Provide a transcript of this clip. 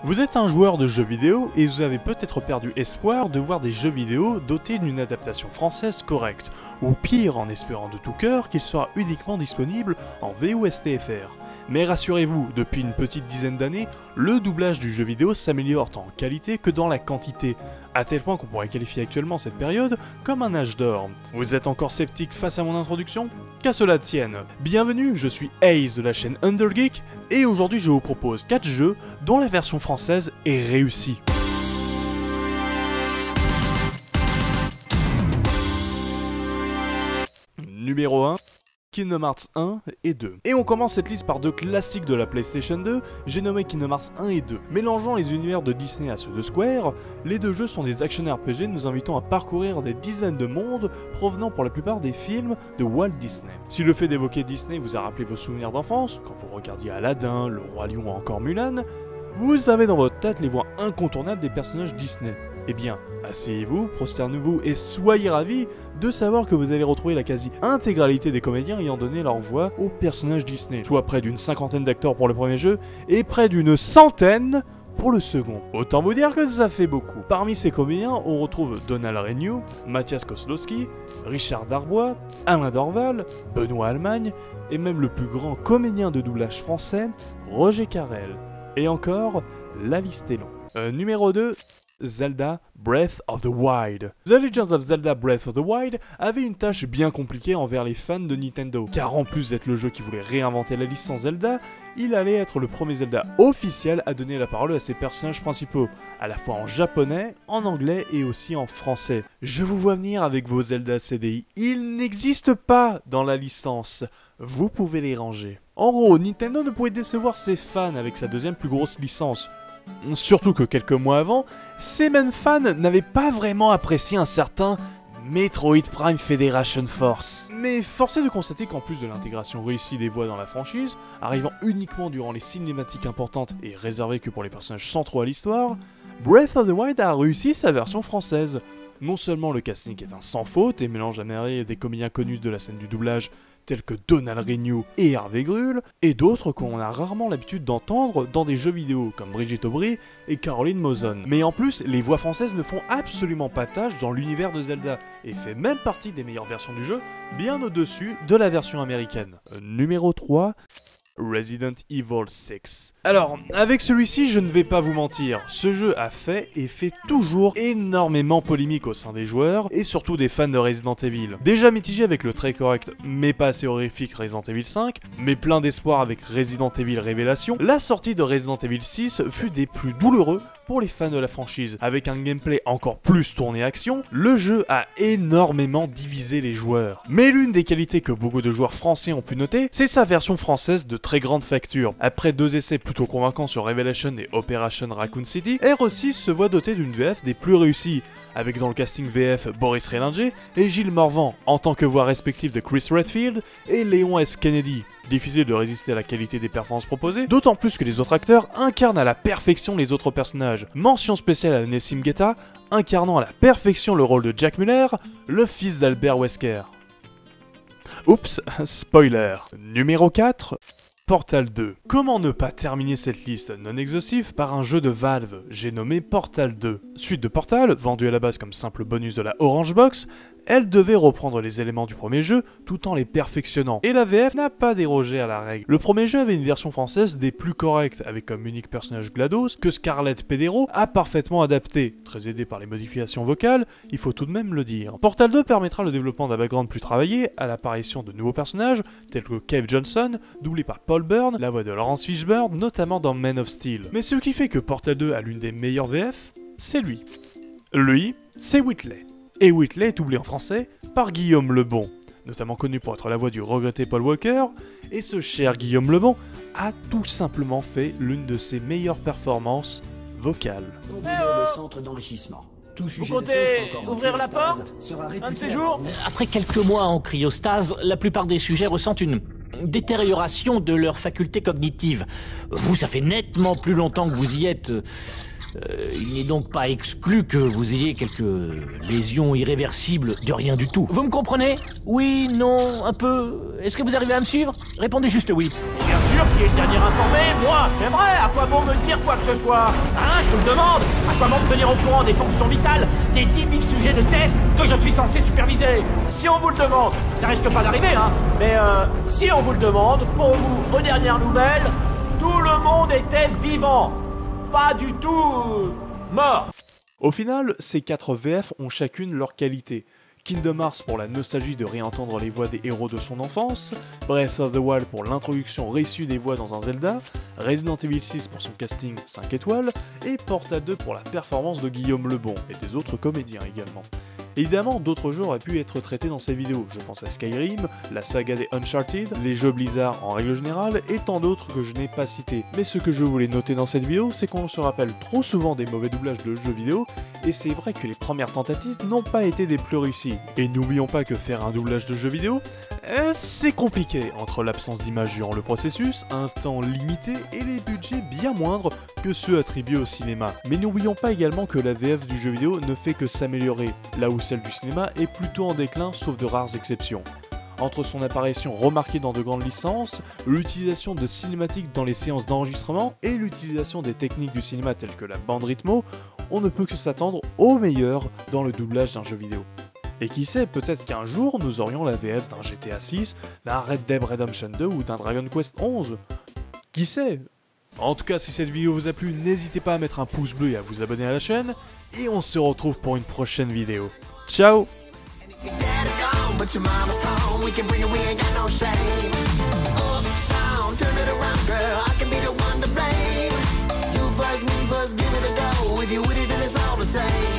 Vous êtes un joueur de jeux vidéo et vous avez peut-être perdu espoir de voir des jeux vidéo dotés d'une adaptation française correcte, ou pire en espérant de tout cœur qu'il sera uniquement disponible en VOSTFR. Mais rassurez-vous, depuis une petite dizaine d'années, le doublage du jeu vidéo s'améliore tant en qualité que dans la quantité, à tel point qu'on pourrait qualifier actuellement cette période comme un âge d'or. Vous êtes encore sceptique face à mon introduction? Qu'à cela tienne. Bienvenue, je suis Ace de la chaîne Undergeek, et aujourd'hui je vous propose 4 jeux dont la version française est réussie. Numéro 1. Kingdom Hearts 1 et 2. Et on commence cette liste par deux classiques de la PlayStation 2, j'ai nommé Kingdom Hearts 1 et 2. Mélangeant les univers de Disney à ceux de Square, les deux jeux sont des action RPG nous invitant à parcourir des dizaines de mondes provenant pour la plupart des films de Walt Disney. Si le fait d'évoquer Disney vous a rappelé vos souvenirs d'enfance, quand vous regardiez Aladdin, Le Roi Lion ou encore Mulan, vous avez dans votre tête les voix incontournables des personnages Disney. Eh bien, asseyez-vous, prosternez-vous et soyez ravis de savoir que vous allez retrouver la quasi-intégralité des comédiens ayant donné leur voix aux personnages Disney, soit près d'une cinquantaine d'acteurs pour le premier jeu et près d'une centaine pour le second. Autant vous dire que ça fait beaucoup. Parmi ces comédiens, on retrouve Donald Renew, Mathias Kozlowski, Richard Darbois, Alain Dorval, Benoît Allemagne et même le plus grand comédien de doublage français, Roger Carrel. Et encore, la liste est longue. Numéro 2. Zelda Breath of the Wild. The Legend of Zelda Breath of the Wild avait une tâche bien compliquée envers les fans de Nintendo, car en plus d'être le jeu qui voulait réinventer la licence Zelda, il allait être le premier Zelda officiel à donner la parole à ses personnages principaux, à la fois en japonais, en anglais et aussi en français. Je vous vois venir avec vos Zelda CDI, ils n'existent pas dans la licence, vous pouvez les ranger. En gros, Nintendo ne pouvait décevoir ses fans avec sa deuxième plus grosse licence. Surtout que quelques mois avant, ces mêmes fans n'avaient pas vraiment apprécié un certain Metroid Prime Federation Force. Mais force est de constater qu'en plus de l'intégration réussie des voix dans la franchise, arrivant uniquement durant les cinématiques importantes et réservées que pour les personnages centraux à l'histoire, Breath of the Wild a réussi sa version française. Non seulement le casting est un sans faute et mélange à merveille des comédiens connus de la scène du doublage tels que Donald Renew et Hervé Gruhl, et d'autres qu'on a rarement l'habitude d'entendre dans des jeux vidéo comme Brigitte Aubry et Caroline Mozon. Mais en plus, les voix françaises ne font absolument pas tâche dans l'univers de Zelda, et fait même partie des meilleures versions du jeu, bien au-dessus de la version américaine. Numéro 3. Resident Evil 6. Alors, avec celui-ci, je ne vais pas vous mentir, ce jeu a fait et fait toujours énormément polémique au sein des joueurs et surtout des fans de Resident Evil. Déjà mitigé avec le très correct mais pas assez horrifique Resident Evil 5, mais plein d'espoir avec Resident Evil Révélation, la sortie de Resident Evil 6 fut des plus douloureux pour les fans de la franchise. Avec un gameplay encore plus tourné action, le jeu a énormément divisé les joueurs. Mais l'une des qualités que beaucoup de joueurs français ont pu noter, c'est sa version française de très grande facture. Après 2 essais plutôt convaincants sur Revelation et Operation Raccoon City, R6 se voit doté d'une VF des plus réussies, avec dans le casting VF Boris Rélinger et Gilles Morvan, en tant que voix respective de Chris Redfield et Léon S. Kennedy. Difficile de résister à la qualité des performances proposées, d'autant plus que les autres acteurs incarnent à la perfection les autres personnages. Mention spéciale à Nessim Guetta, incarnant à la perfection le rôle de Jack Muller, le fils d'Albert Wesker. Oups, spoiler. Numéro 4. Portal 2. Comment ne pas terminer cette liste non exhaustive par un jeu de Valve, j'ai nommé Portal 2. Suite de Portal, vendue à la base comme simple bonus de la Orange Box, elle devait reprendre les éléments du premier jeu tout en les perfectionnant, et la VF n'a pas dérogé à la règle. Le premier jeu avait une version française des plus correctes, avec comme unique personnage GLaDOS, que Scarlett Pedero a parfaitement adapté, très aidé par les modifications vocales, il faut tout de même le dire. Portal 2 permettra le développement d'un background plus travaillé, à l'apparition de nouveaux personnages, tels que Cave Johnson, doublé par Paul Byrne, la voix de Laurence Fishburne, notamment dans Man of Steel. Mais ce qui fait que Portal 2 a l'une des meilleures VF, c'est lui. Lui, c'est Whitley. Et Whitley est doublé en français par Guillaume Lebon, notamment connu pour être la voix du regretté Paul Walker, et ce cher Guillaume Lebon a tout simplement fait l'une de ses meilleures performances vocales. Le centre d'enrichissement. Vous comptez ouvrir la porte un de ces jours? Après quelques mois en cryostase, la plupart des sujets ressentent une détérioration de leurs facultés cognitives. Vous, ça fait nettement plus longtemps que vous y êtes. Il n'est donc pas exclu que vous ayez quelques lésions irréversibles de rien du tout. Vous me comprenez? Oui, non, un peu. Est-ce que vous arrivez à me suivre? Répondez juste oui. Bien sûr, qui est le dernier informé? Moi, c'est vrai. À quoi bon me dire quoi que ce soit? Hein, je vous le demande. À quoi bon me tenir au courant des fonctions vitales des 10 000 sujets de test que je suis censé superviser? Si on vous le demande, ça risque pas d'arriver, hein. Mais si on vous le demande, pour vous, aux dernières nouvelles, tout le monde était vivant. Pas du tout mort. Au final, ces 4 VF ont chacune leur qualité. Kingdom Hearts pour la nostalgie de réentendre les voix des héros de son enfance, Breath of the Wild pour l'introduction réussie des voix dans un Zelda, Resident Evil 6 pour son casting 5 étoiles, et Portal 2 pour la performance de Guillaume Lebon, et des autres comédiens également. Évidemment, d'autres jeux auraient pu être traités dans ces vidéos, je pense à Skyrim, la saga des Uncharted, les jeux Blizzard en règle générale, et tant d'autres que je n'ai pas cités. Mais ce que je voulais noter dans cette vidéo, c'est qu'on se rappelle trop souvent des mauvais doublages de jeux vidéo, et c'est vrai que les premières tentatives n'ont pas été des plus réussies. Et n'oublions pas que faire un doublage de jeux vidéo, c'est compliqué, entre l'absence d'images durant le processus, un temps limité et les budgets bien moindres que ceux attribués au cinéma. Mais n'oublions pas également que la VF du jeu vidéo ne fait que s'améliorer, là où celle du cinéma est plutôt en déclin sauf de rares exceptions. Entre son apparition remarquée dans de grandes licences, l'utilisation de cinématiques dans les séances d'enregistrement et l'utilisation des techniques du cinéma telles que la bande rythmo, on ne peut que s'attendre au meilleur dans le doublage d'un jeu vidéo. Et qui sait, peut-être qu'un jour nous aurions la VF d'un GTA 6, d'un Red Dead Redemption 2 ou d'un Dragon Quest 11. Qui sait? En tout cas, si cette vidéo vous a plu, n'hésitez pas à mettre un pouce bleu et à vous abonner à la chaîne, et on se retrouve pour une prochaine vidéo. Ciao! But your mama's home, we can bring it, we ain't got no shame. Up, down, turn it around, girl, I can be the one to blame. You first, me first, give it a go. If you with it, then it's all the same.